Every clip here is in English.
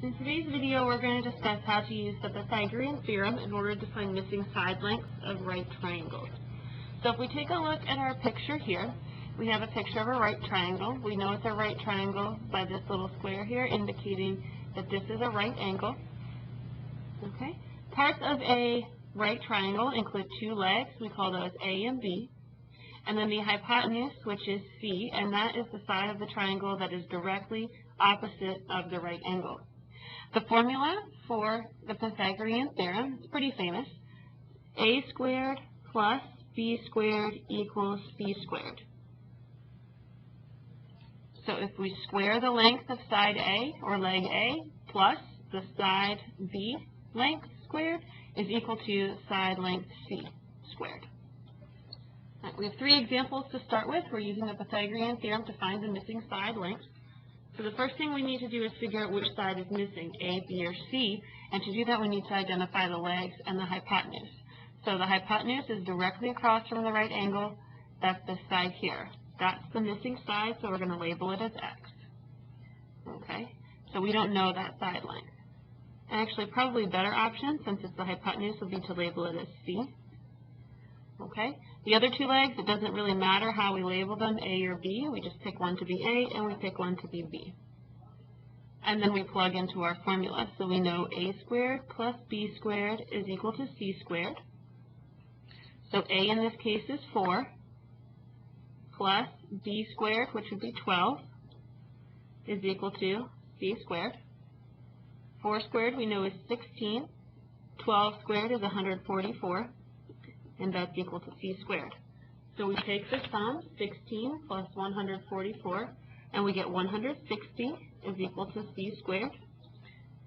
In today's video, we're going to discuss how to use the Pythagorean theorem in order to find missing side lengths of right triangles. So if we take a look at our picture here, we have a picture of a right triangle. We know it's a right triangle by this little square here indicating that this is a right angle. Okay. Parts of a right triangle include two legs. We call those A and B. And then the hypotenuse, which is C, and that is the side of the triangle that is directly opposite of the right angle. The formula for the Pythagorean theorem is pretty famous. A squared plus B squared equals C squared. So if we square the length of side A, or leg A, plus the side B length squared is equal to side length C squared. Right, we have three examples to start with. We're using the Pythagorean theorem to find the missing side lengths. So the first thing we need to do is figure out which side is missing, A, B, or C. And to do that, we need to identify the legs and the hypotenuse. So the hypotenuse is directly across from the right angle. That's this side here. That's the missing side, so we're going to label it as X. Okay? So we don't know that side length. And actually, probably a better option, since it's the hypotenuse, would be to label it as C. Okay? The other two legs, it doesn't really matter how we label them, A or B. We just pick one to be A and we pick one to be B. And then we plug into our formula. So we know A squared plus B squared is equal to C squared. So A in this case is 4 plus B squared, which would be 12, is equal to C squared. 4 squared we know is 16. 12 squared is 144. And that's equal to C squared. So we take the sum, 16 plus 144, and we get 160 is equal to C squared.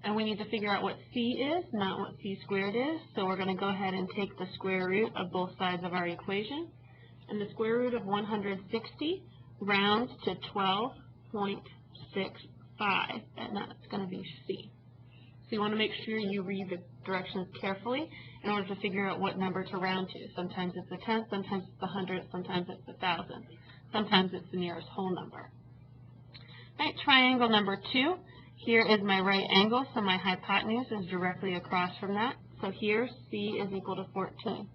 And we need to figure out what C is, not what C squared is. So we're going to go ahead and take the square root of both sides of our equation. And the square root of 160 rounds to 12.65, and that's going to be C. So you want to make sure you read the directions carefully in order to figure out what number to round to. Sometimes it's the tenth, sometimes it's the hundredth, sometimes it's the thousandth. Sometimes it's the nearest whole number. Right, triangle number 2. Here is my right angle, so my hypotenuse is directly across from that. So here C is equal to 14.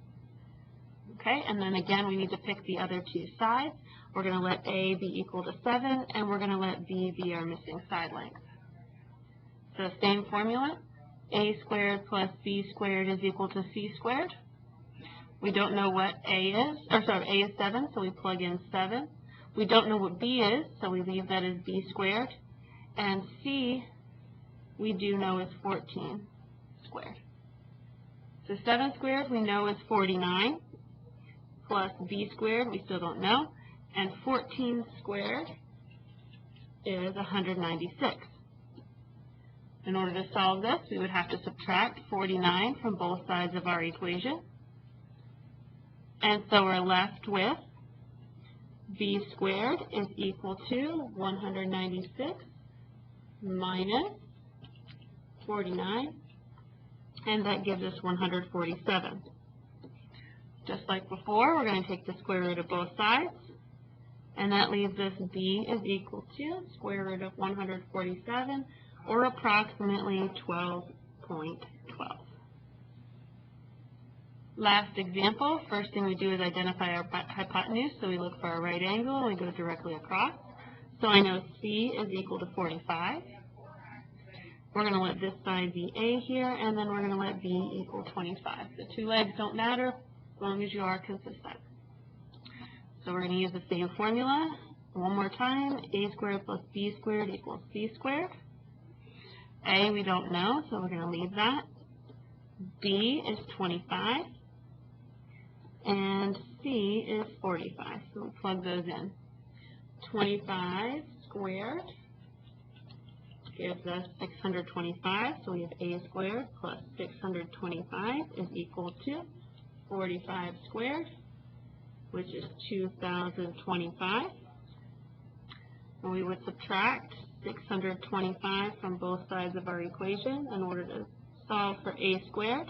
Okay, and then again we need to pick the other two sides. We're going to let A be equal to 7, and we're going to let B be our missing side length. So same formula, A squared plus B squared is equal to C squared. We don't know what A is, A is 7, so we plug in 7. We don't know what B is, so we leave that as B squared. And C, we do know is 14 squared. So 7 squared we know is 49, plus B squared we still don't know, and 14 squared is 196. In order to solve this, we would have to subtract 49 from both sides of our equation. And so we're left with B squared is equal to 196 minus 49, and that gives us 147. Just like before, we're going to take the square root of both sides, and that leaves us B is equal to square root of 147, or approximately 12.12. Last example, first thing we do is identify our hypotenuse, so we look for a right angle and we go directly across. So I know C is equal to 45. We're going to let this side be A here, and then we're going to let B equal 25. The two legs don't matter as long as you are consistent. So we're going to use the same formula one more time. A squared plus B squared equals C squared. A we don't know, so we're going to leave that. B is 25, and C is 45, so we'll plug those in. 25 squared gives us 625, so we have A squared plus 625 is equal to 45 squared, which is 2,025. And we would subtract 625 from both sides of our equation in order to solve for A squared.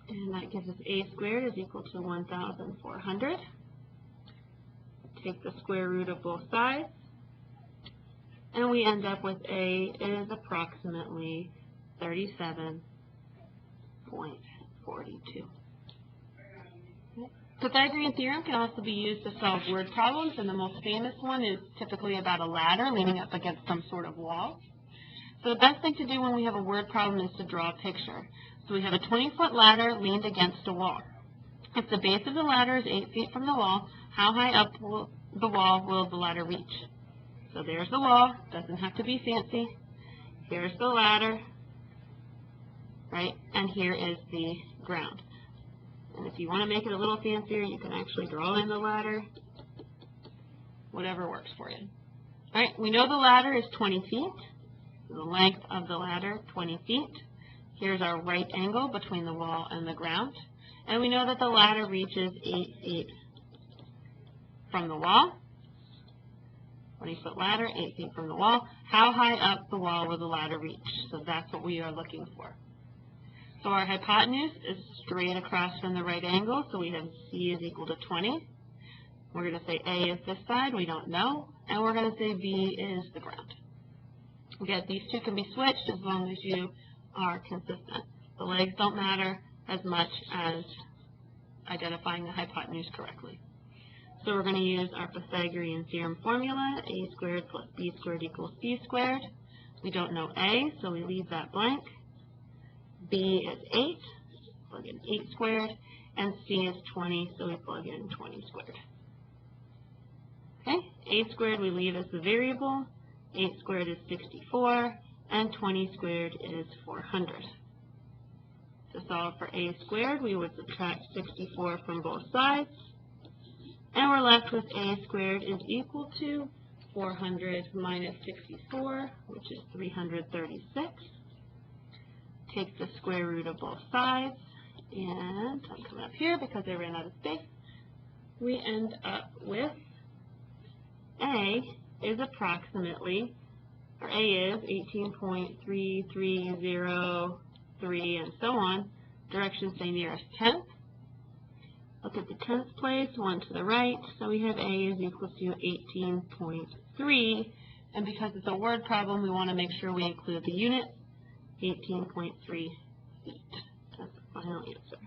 And that gives us A squared is equal to 1,400. Take the square root of both sides. and we end up with A is approximately 37.42. Pythagorean theorem can also be used to solve word problems, and the most famous one is typically about a ladder leaning up against some sort of wall. So the best thing to do when we have a word problem is to draw a picture. So we have a 20-foot ladder leaned against a wall. If the base of the ladder is 8 feet from the wall, how high up the wall will the ladder reach? So there's the wall. Doesn't have to be fancy. Here's the ladder, right? And here is the ground. And if you want to make it a little fancier, you can actually draw in the ladder. Whatever works for you. All right, we know the ladder is 20 feet. The length of the ladder, 20 feet. Here's our right angle between the wall and the ground. And we know that the ladder reaches 8 feet from the wall. 20-foot ladder, 8 feet from the wall. How high up the wall will the ladder reach? So that's what we are looking for. So our hypotenuse is straight across from the right angle, so we have C is equal to 20. We're going to say A is this side, we don't know, and we're going to say B is the ground. Again, these two can be switched as long as you are consistent. The legs don't matter as much as identifying the hypotenuse correctly. So we're going to use our Pythagorean theorem formula, A squared plus B squared equals C squared. We don't know A, so we leave that blank. B is 8, plug in 8 squared, and C is 20, so we plug in 20 squared. Okay, A squared we leave as the variable, 8 squared is 64, and 20 squared is 400. To solve for A squared, we would subtract 64 from both sides, and we're left with A squared is equal to 400 minus 64, which is 336. Take the square root of both sides, and I'm coming up here because I ran out of space. We end up with A is approximately, or A is 18.3303 and so on. Directions say nearest tenth. Look at the tenth place, 1 to the right, so we have A is equal to 18.3, and because it's a word problem, we want to make sure we include the unit. 18.3 feet. That's the final answer.